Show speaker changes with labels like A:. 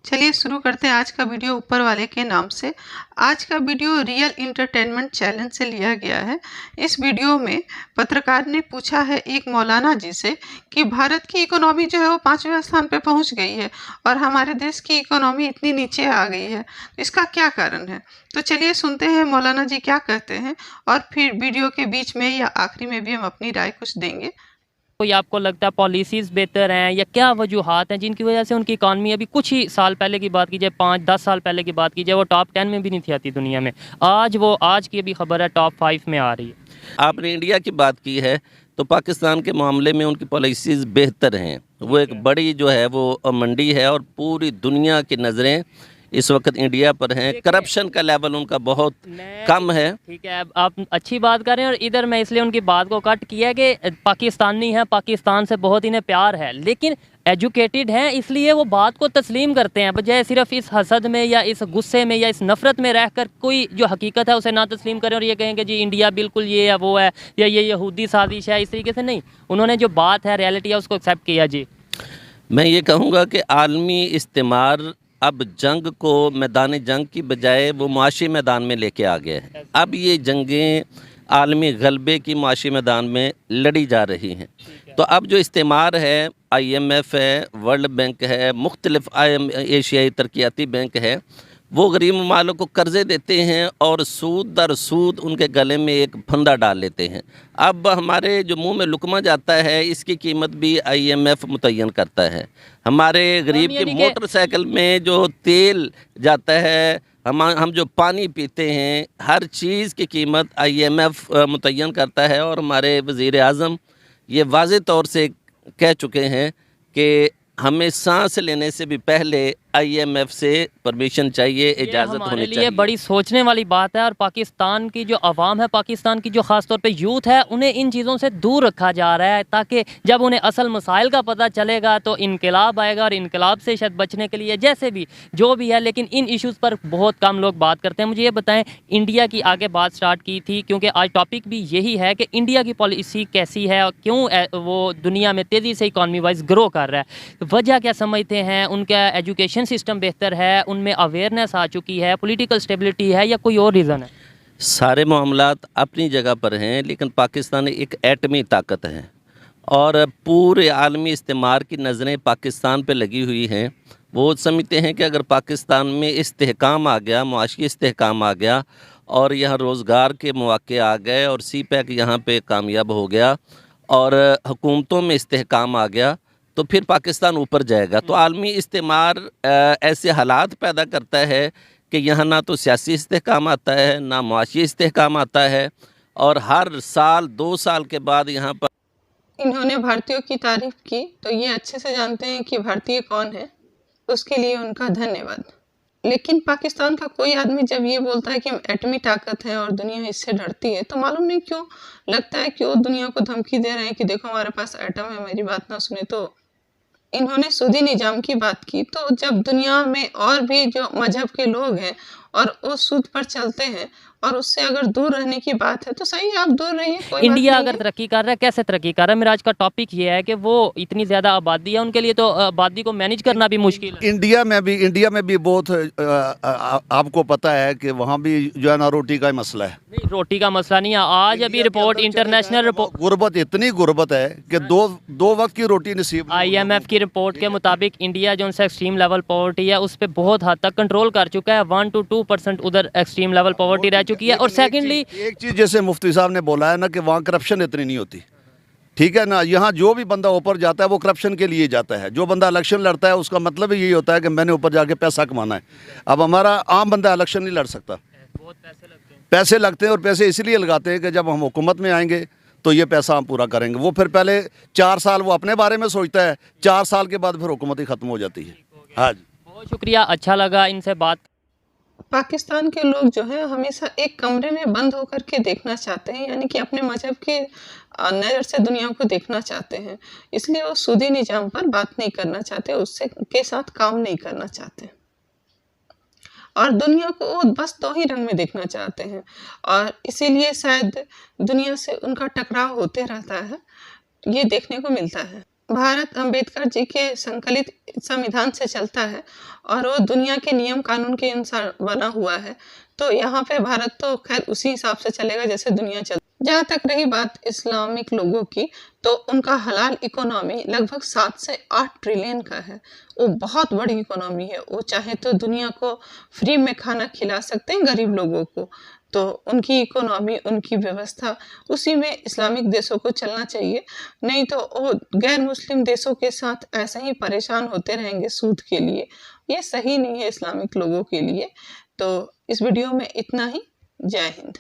A: चलिए शुरू करते हैं आज का वीडियो ऊपर वाले के नाम से। आज का वीडियो रियल इंटरटेनमेंट चैलेंज से लिया गया है। इस वीडियो में पत्रकार ने पूछा है एक मौलाना जी से कि भारत की इकोनॉमी जो है वो 5वें स्थान पे पहुंच गई है और हमारे देश की इकोनॉमी इतनी नीचे आ गई है, तो इसका क्या कारण है। तो चलिए सुनते हैं मौलाना जी क्या कहते हैं और फिर वीडियो के बीच में या आखिरी में भी हम अपनी राय कुछ देंगे।
B: कोई आपको लगता है पॉलिसीज़ बेहतर हैं या क्या वजूहात हैं जिनकी वजह से उनकी इकॉनमी अभी कुछ ही साल पहले की बात की जाए, 5-10 साल पहले की बात की जाए, वो टॉप 10 में भी नहीं थी आती दुनिया में। आज की अभी खबर है टॉप 5 में आ रही है।
C: आपने इंडिया की बात की है तो पाकिस्तान के मामले में उनकी पॉलिसीज़ बेहतर हैं। वो एक बड़ी जो है वो मंडी है और पूरी दुनिया की नज़रें इस वक्त इंडिया पर हैं। करप्शन का लेवल उनका बहुत कम है।
B: ठीक है, आप अच्छी बात कर रहे हैं और इधर मैं इसलिए उनकी बात को कट किया कि पाकिस्तानी है, पाकिस्तान से बहुत इन्हें प्यार है, लेकिन एजुकेटेड हैं इसलिए वो बात को तस्लीम करते हैं, बजाय सिर्फ इस हसद में या इस गुस्से में या इस नफ़रत में रहकर कोई जो हकीकत है उसे ना तस्लीम करें और ये कहें कि जी इंडिया बिल्कुल ये है वो है या ये यहूदी साजिश है। इस तरीके से नहीं, उन्होंने जो बात है रियलिटी है उसको एक्सेप्ट किया। जी
C: मैं ये कहूँगा कि आलमी इस्तेमार अब जंग को मैदान जंग की बजाय वो मुआशी मैदान में लेके आ गया है। अब ये जंगें आलमी गलबे की मुआशी मैदान में लड़ी जा रही हैं। तो अब जो इस्तेमार है, IMF है, वर्ल्ड बैंक है, मुख्तलिफ एशियाई तरक्याती बैंक है, वो गरीब ममालों को कर्ज़े देते हैं और सूद दर सूद उनके गले में एक फंदा डाल लेते हैं। अब हमारे जो मुंह में लुकमा जाता है इसकी कीमत भी IMF मुतय्यन करता है। हमारे गरीब के मोटरसाइकिल में जो तेल जाता है, हम जो पानी पीते हैं, हर चीज़ की कीमत IMF मुतय्यन करता है। और हमारे वज़ीर आज़म ये वाज़े तौर से कह चुके हैं कि हमें सांस लेने से भी पहले IMF से परमिशन चाहिए, इजाज़त होनी चाहिए।
B: ये बड़ी सोचने वाली बात है और पाकिस्तान की जो आवाम है, पाकिस्तान की जो ख़ास तौर पे यूथ है, उन्हें इन चीज़ों से दूर रखा जा रहा है ताकि जब उन्हें असल मसाइल का पता चलेगा तो इनकलाब आएगा और इनकलाब से शायद बचने के लिए जैसे भी जो भी है, लेकिन इन इश्यूज़ पर बहुत कम लोग बात करते हैं। मुझे ये बताएं, इंडिया की आगे बात स्टार्ट की थी क्योंकि आज टॉपिक भी यही है कि इंडिया की पॉलिसी कैसी है और क्यों वो दुनिया में तेज़ी से इकॉनमी वाइज ग्रो कर रहा है। वजह क्या समझते हैं? उनका एजुकेशन सिस्टम बेहतर है, उनमें अवेयरनेस आ चुकी है, पॉलिटिकल स्टेबिलिटी है या कोई और रीज़न है?
C: सारे मामलात अपनी जगह पर हैं, लेकिन पाकिस्तान एक एटमी ताकत है और पूरे आलमी इस्तेमार की नज़रें पाकिस्तान पे लगी हुई हैं। वो समझते हैं कि अगर पाकिस्तान में इस्तेहकाम आ गया, मुआशी इस्तेहकाम आ गया और यहाँ रोज़गार के मौके आ गए और CPEC यहाँ पे कामयाब हो गया और हुकूमतों में इस्तेहकाम आ गया तो फिर पाकिस्तान ऊपर जाएगा। तो आलमी इस्तेमार ऐसे हालात पैदा करता है कि यहाँ ना तो सियासी इस्तेहकाम आता है, ना मुआशी इस्तेहकाम आता है और हर साल 2 साल के बाद यहाँ पर
A: इन्होंने भारतीयों की तारीफ की, तो ये अच्छे से जानते हैं कि भारतीय कौन है, उसके लिए उनका धन्यवाद। लेकिन पाकिस्तान का कोई आदमी जब ये बोलता है कि हम एटमी ताकत है और दुनिया इससे डरती है, तो मालूम नहीं क्यों लगता है कि वो दुनिया को धमकी दे रहे हैं कि देखो हमारे पास एटम है, मेरी बात ना सुने। तो इन्होंने सूदी निजाम की बात की, तो जब दुनिया में और भी जो मजहब के लोग हैं और वो सूद पर चलते हैं और उससे अगर दूर रहने की बात है तो सही है, आप दूर रहिए, कोई
B: इंडिया अगर तरक्की कर रहा है, कैसे तरक्की कर रहा है? मेरा आज का टॉपिक ये है कि वो इतनी ज़्यादा आबादी है, उनके लिए तो आबादी को मैनेज करना भी मुश्किल है।
D: इंडिया में भी बहुत आपको पता है कि वहाँ भी जो है ना रोटी का ही मसला है।
B: नहीं, रोटी का मसला नहीं है। आज अभी रिपोर्ट, इंटरनेशनल रिपोर्ट,
D: गुर्बत इतनी गुर्बत है कि दो वक्त की रोटी नसीब।
B: IMF की रिपोर्ट के मुताबिक इंडिया जो उनसे एक्सट्रीम लेवल पॉवर्टी है उस पर बहुत हद तक कंट्रोल कर चुका है। 1 to 2% उधर एक्सट्रीम लेवल पॉवर्टी रह चुकी है। और सेकेंडली
D: एक चीज़ जैसे मुफ्ती साहब ने बोला है ना कि वहाँ करप्शन इतनी नहीं होती, ठीक है ना। यहाँ जो भी बंदा ऊपर जाता है वो करप्शन के लिए जाता है। जो बंदा इलेक्शन लड़ता है उसका मतलब यही होता है कि मैंने ऊपर जाके पैसा कमाना है। अब हमारा आम बंदा इलेक्शन नहीं लड़ सकता,
B: बहुत
D: पैसे लगते हैं और पैसे इसलिए लगाते हैं कि जब हम हुकूमत में आएंगे तो ये पैसा हम पूरा करेंगे। वो फिर पहले 4 साल वो अपने बारे में सोचता है, 4 साल के बाद फिर हुकूमत ही ख़त्म हो जाती है। हाँ जी, बहुत
B: शुक्रिया, अच्छा लगा इनसे बात।
A: पाकिस्तान के लोग जो है हमेशा एक कमरे में बंद होकर के देखना चाहते हैं, यानी कि अपने मजहब के नज़र से दुनिया को देखना चाहते हैं। इसलिए वो सूदी निजाम पर बात नहीं करना चाहते, उससे के साथ काम नहीं करना चाहते और दुनिया को वो बस 2 ही रंग में देखना चाहते हैं और इसीलिए शायद दुनिया से उनका टकराव होते रहता है, ये देखने को मिलता है। भारत अंबेडकर जी के संकलित संविधान से चलता है और वो दुनिया के नियम कानून के अनुसार बना हुआ है, तो यहाँ पे भारत तो खैर उसी हिसाब से चलेगा जैसे दुनिया चल। जहाँ तक रही बात इस्लामिक लोगों की, तो उनका हलाल इकोनॉमी लगभग 7 से 8 ट्रिलियन का है। वो बहुत बड़ी इकोनॉमी है। वो चाहे तो दुनिया को फ्री में खाना खिला सकते हैं गरीब लोगों को। तो उनकी इकोनॉमी, उनकी व्यवस्था, उसी में इस्लामिक देशों को चलना चाहिए। नहीं तो वो गैर मुस्लिम देशों के साथ ऐसे ही परेशान होते रहेंगे सूद के लिए। ये सही नहीं है इस्लामिक लोगों के लिए। तो इस वीडियो में इतना ही। जय हिंद।